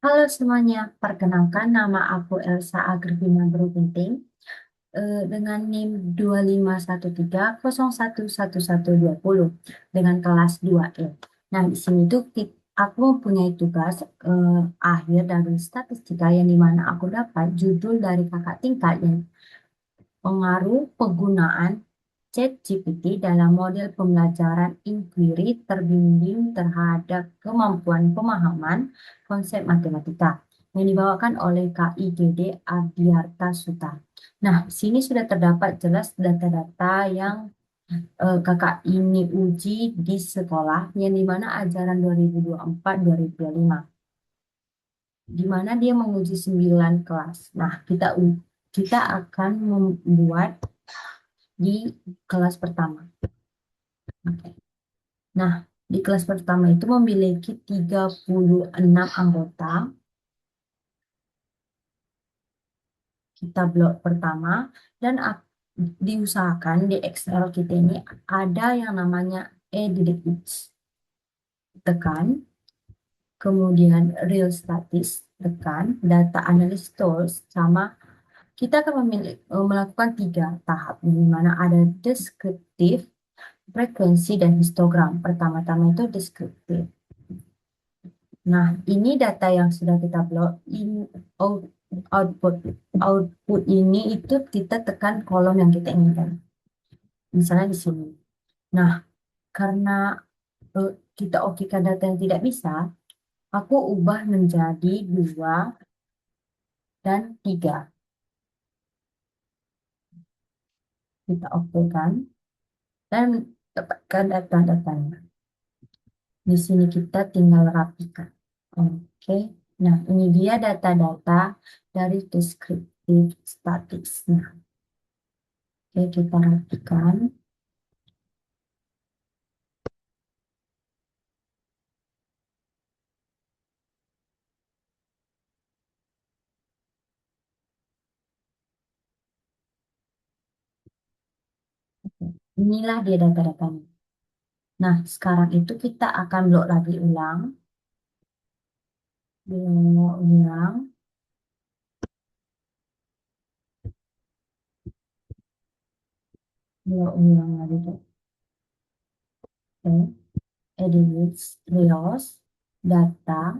Halo semuanya, perkenalkan nama aku Elsa Agripina Beruginting dengan NIM 2513011120 dengan kelas 2E. Nah, di sini tuh aku mempunyai tugas akhir dari statistika yang dimana aku dapat judul dari kakak tingkat yang pengaruh penggunaan ChatGPT dalam model pembelajaran inquiry terbimbing terhadap kemampuan pemahaman konsep matematika yang dibawakan oleh KIGD Ardiarta Suta. Nah, di sini sudah terdapat jelas data-data yang kakak ini uji di sekolah yang dimana ajaran 2024-2025, di mana dia menguji 9 kelas. Nah, kita akan membuat di kelas pertama. Oke. Nah, di kelas pertama itu memiliki 36 anggota. Kita blok pertama dan diusahakan di Excel kita ini ada yang namanya edit each. Tekan, kemudian real statis, tekan, data analysis tools, sama kita akan melakukan 3 tahap, di mana ada deskriptif, frekuensi, dan histogram. Pertama-tama itu deskriptif. Nah, ini data yang sudah kita blok. Out- output output ini itu kita tekan kolom yang kita inginkan. Misalnya di sini. Nah, karena eh, kita okekan data yang tidak bisa, aku ubah menjadi 2 dan 3. Kita okekan dan dapatkan data-datanya. Di sini kita tinggal rapikan. Oke. Nah, ini dia data-data dari deskriptif statis. Nah, oke, kita rapikan. Inilah dia data-datanya. Nah, sekarang itu kita akan blok lagi ulang. Blok ulang. Blok ulang lagi tuh. Oke. Edit, reels, data,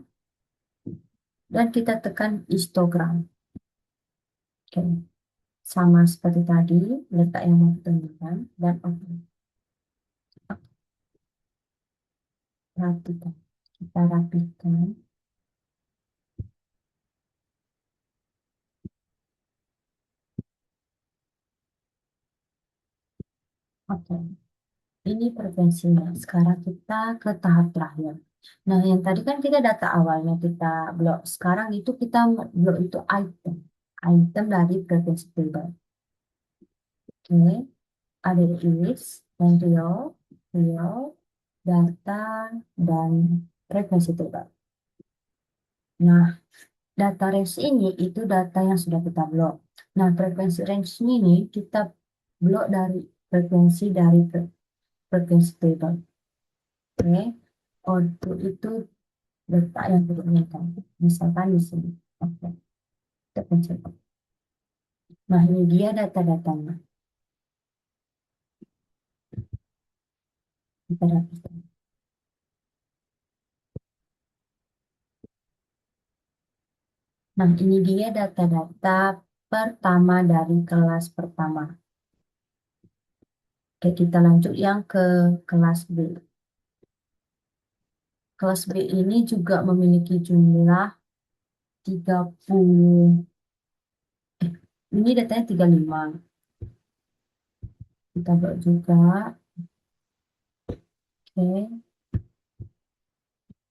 dan kita tekan histogram. Oke. Sama seperti tadi, letak yang mau kita temukan, dan oke. Rapikan. Kita rapikan. Oke. Ini frekuensinya. Sekarang kita ke tahap terakhir. Nah, yang tadi kan kita data awalnya kita blok. Sekarang itu kita blok itu item. Item dari frekuensi table. Oke, ada is, dan real, real, data, dan frekuensi table. Nah, data range ini itu data yang sudah kita blok. Nah, frekuensi range ini kita blok dari frekuensi dari frekuensi table. Oke, output itu letak yang kita inginkan. Misalkan di sini. Oke, kita pencet. Nah, ini dia data-datanya. Kita rapikan. Nah, ini dia data-data pertama dari kelas pertama. Oke, kita lanjut yang ke kelas B. Kelas B ini juga memiliki jumlah 30. Ini datanya 35. Kita buat juga. Oke,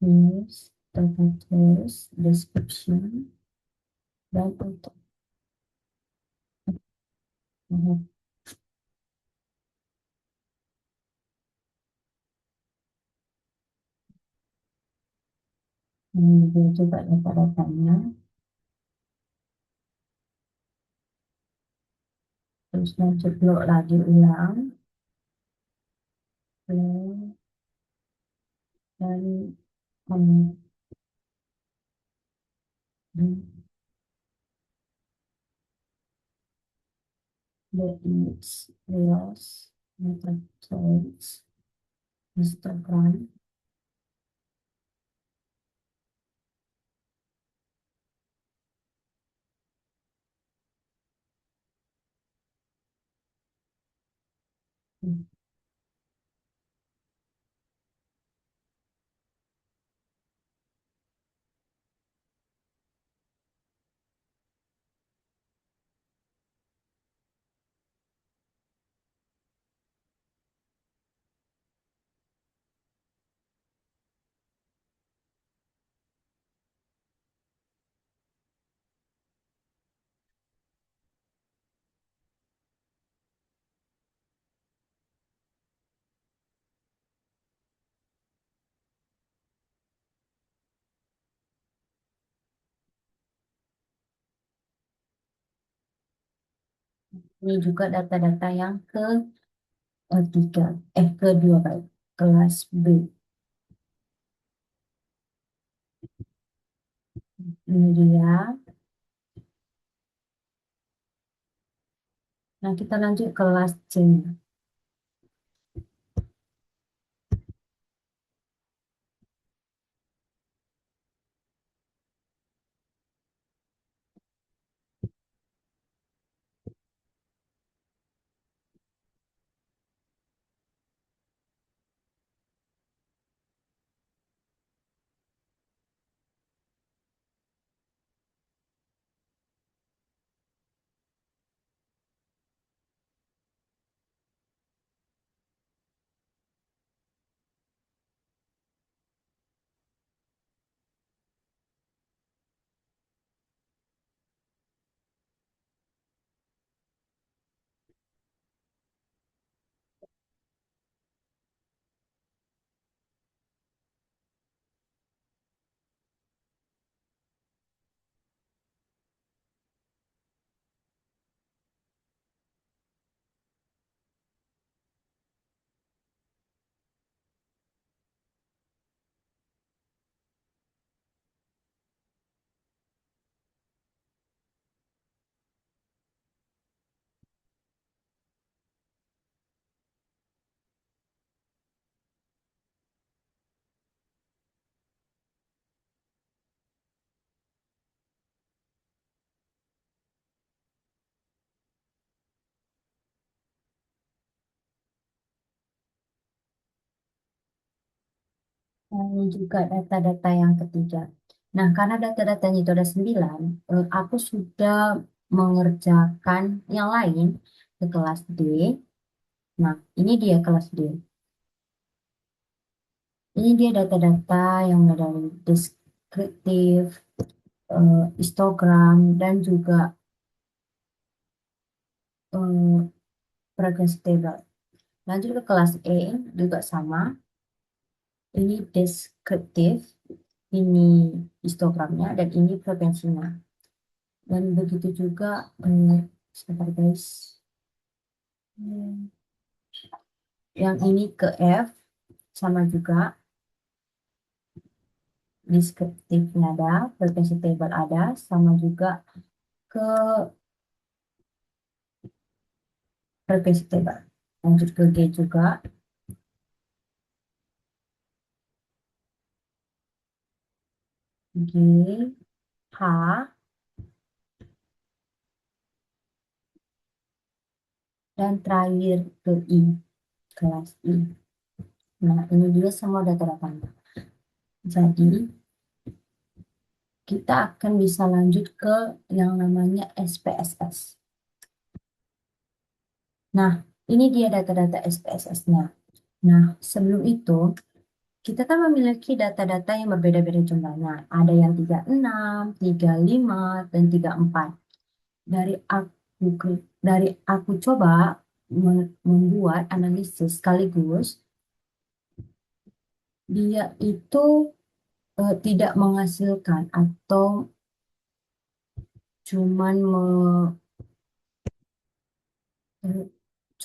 news, data tools, description, dan untuk. Ini dia coba data-datanya. Terus lanjut blok lagi ulang. Blok, dan The image, Reels, Meta Stories, Instagram. Ini juga data-data yang ketiga, kedua baik, kelas B. Ini dia. Nah, kita lanjut kelas C. Ini juga data-data yang ketiga. Nah, karena data-datanya itu ada 9, aku sudah mengerjakan yang lain ke kelas D. Nah, ini dia kelas D. Ini dia data-data yang dari deskriptif, histogram, dan juga progress table. Lanjut ke kelas E, juga sama. Ini deskriptif, ini histogramnya, dan ini frekuensinya. Dan begitu juga, sebentar guys. Yang ini ke F, sama juga. Deskriptifnya ada, frekuensi table ada, sama juga ke frekuensi table. Lanjut ke G juga. G, H, dan terakhir ke I, kelas I. Nah, ini dia semua data-datanya. Jadi, kita akan bisa lanjut ke yang namanya SPSS. Nah, ini dia data-data SPSS-nya. Nah, sebelum itu, kita kan memiliki data-data yang berbeda-beda jumlahnya. Ada yang 36, 35, dan 34. Dari aku dari aku coba membuat analisis sekaligus, dia itu tidak menghasilkan atau cuman eh,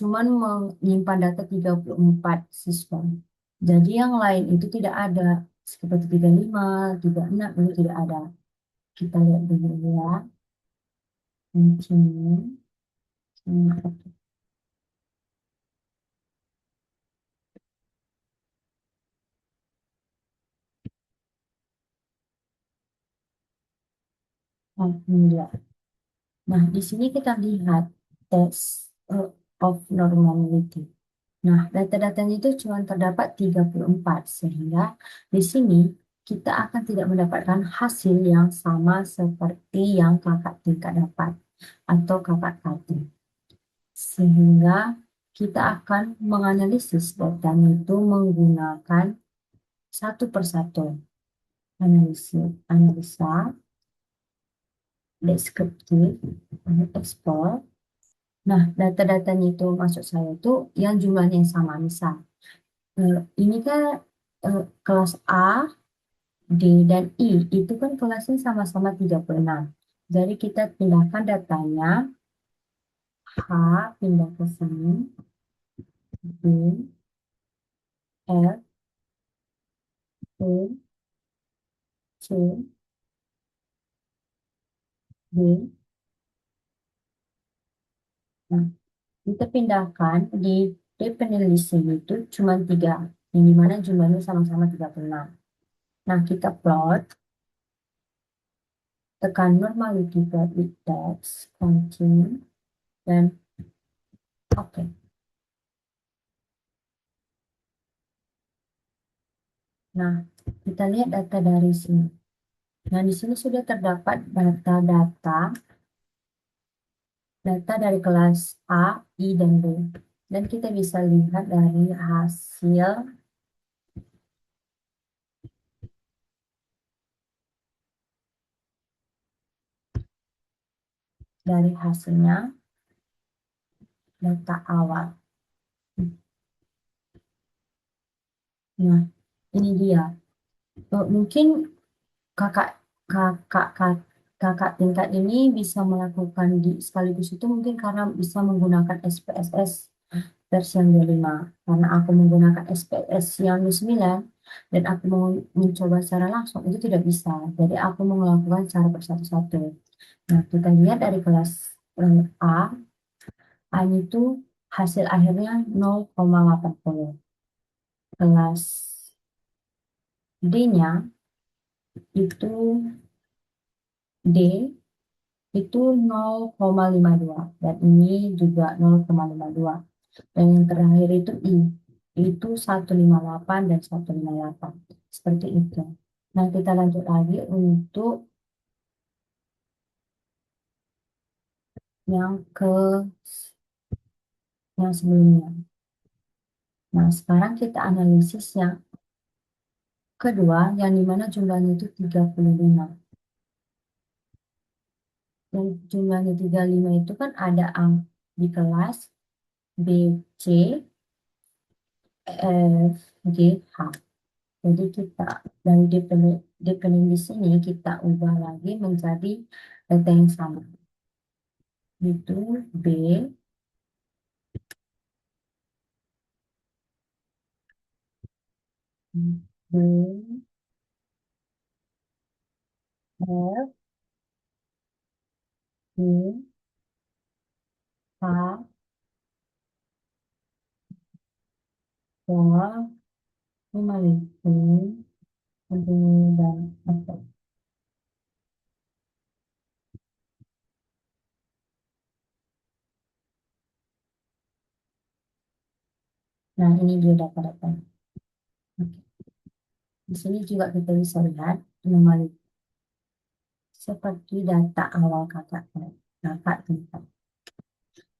menyimpan data 34 siswa. Jadi yang lain itu tidak ada, seperti 35, 36 itu tidak ada. Kita lihat dulu ya. Continue. Oke. Oh, ini dia. Nah, di sini kita lihat test of normality. Nah, data-datanya itu cuma terdapat 34, sehingga di sini kita akan tidak mendapatkan hasil yang sama seperti yang kakak tingkat dapat atau kakak cutting. Sehingga kita akan menganalisis datanya itu menggunakan satu persatu. Analisa, deskriptif, ekspor. Nah, data-datanya itu maksud saya itu yang jumlahnya yang sama. Misal, ini kan kelas A, D, dan I. Itu kan kelasnya sama-sama 36. Jadi kita pindahkan datanya, H pindah ke sini, B, F, E, C, D. Nah, kita pindahkan di dependent list itu cuma 3, yang dimana jumlahnya sama-sama 36. Nah, kita plot, tekan normality plot with text, continue, dan oke. Nah, kita lihat data dari sini. Nah, di sini sudah terdapat data dari kelas A, I, dan B. Dan kita bisa lihat dari hasilnya data awal. Nah, ini dia. Mungkin kakak kakak kakak kakak tingkat ini bisa melakukan di sekaligus itu mungkin karena bisa menggunakan SPSS versi yang 25. Karena aku menggunakan SPSS yang 9 dan aku mau mencoba secara langsung itu tidak bisa. Jadi aku mau melakukan secara bersatu-satu. Nah, kita lihat dari kelas A, A itu hasil akhirnya 0,80. Kelas D-nya itu D itu 0,52 dan ini juga 0,52. Dan yang terakhir itu I, itu 158 dan 158. Seperti itu. Nah, kita lanjut lagi untuk yang ke yang sebelumnya. Nah, sekarang kita analisis yang kedua, yang dimana jumlahnya itu 35. Dan jumlahnya 35 itu kan ada di kelas B, C, F, G, H. Jadi kita dari dependent di sini kita ubah lagi menjadi data yang sama. Itu B, B, F, G, H, Y, memiliki dan F. Nah, ini dia data-data. Oke. Di sini juga kita bisa lihat anomali seperti data awal kakak tingkat.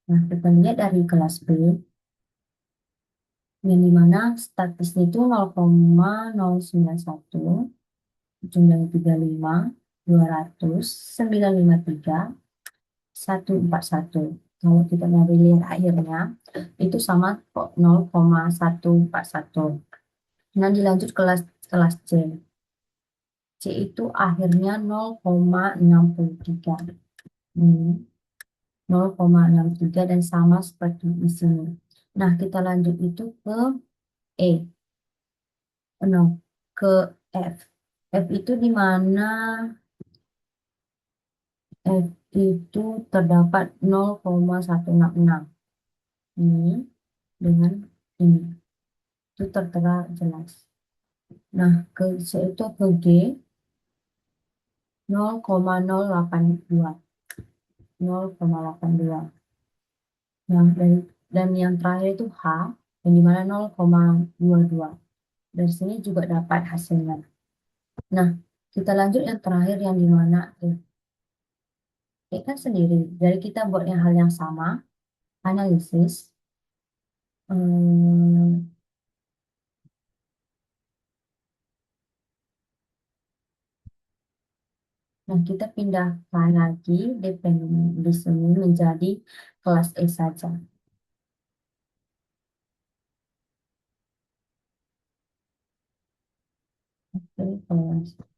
Nah, kita lihat dari kelas B, yang dimana statisnya itu 0,091, jumlahnya 35, 200, 953, 141. Kalau kita mau lihat akhirnya, itu sama kok 0,141. Nah, dilanjut kelas kelas C. C itu akhirnya 0,63. Hmm, 0,63 dan sama seperti di sini. Nah, kita lanjut itu ke E. No, ke F. F itu di mana F itu terdapat 0,166. Ini dengan ini. Itu tertera jelas. Nah, itu ke G 0,082. 0,82. Nah, dan yang terakhir itu H, yang dimana 0,22. Dari sini juga dapat hasilnya. Nah, kita lanjut yang terakhir yang dimana kan sendiri. Jadi kita buat yang hal yang sama, analisis. Hmm, nah, kita pindahkan lagi di sini menjadi kelas E saja. Oke, kelas.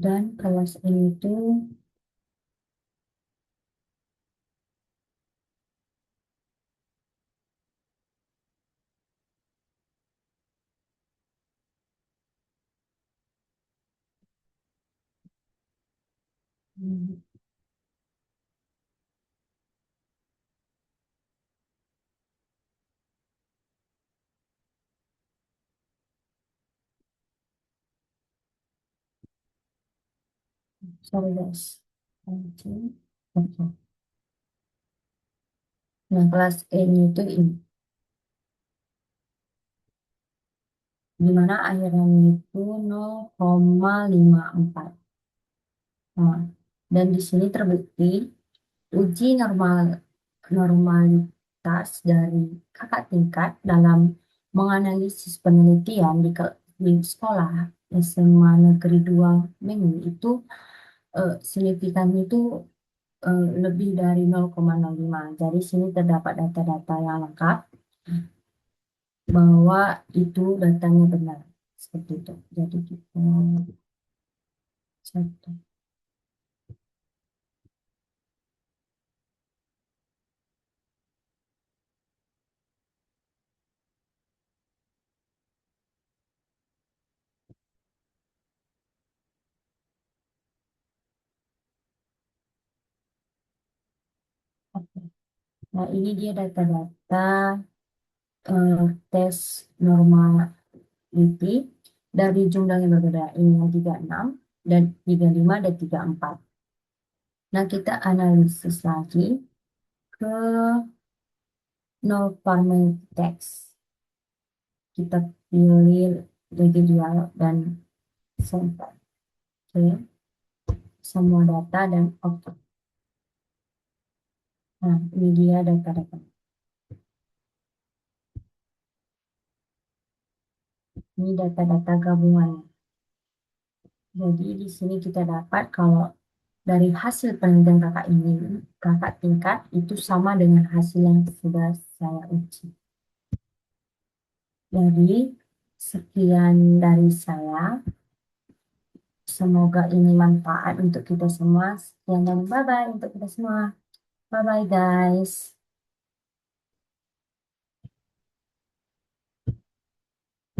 Dan kelas ini itu hmm, sorry guys. Oke. Oke. Nah, kelas E ini itu ini. Dimana akhirnya itu 0,54. Nah, dan di sini terbukti uji normalitas dari kakak tingkat dalam menganalisis penelitian di sekolah SMA Negeri 2 Mengwi itu signifikan itu lebih dari 0,05. Jadi sini terdapat data-data yang lengkap bahwa itu datanya benar seperti itu. Jadi kita satu. Oke. Nah, ini dia data-data tes normality dari jumlah yang berbeda. Ini yang 36 dan 35 dan 34. Nah, kita analisis lagi ke non-formal text. Kita pilih residual dan sample. Oke, semua data dan output. Nah, ini dia data-data. Ini data-data gabungan. Jadi di sini kita dapat kalau dari hasil penelitian kakak ini, kakak tingkat itu sama dengan hasil yang sudah saya uji. Jadi sekian dari saya. Semoga ini manfaat untuk kita semua. Sekian dan bye-bye untuk kita semua. Bye-bye guys.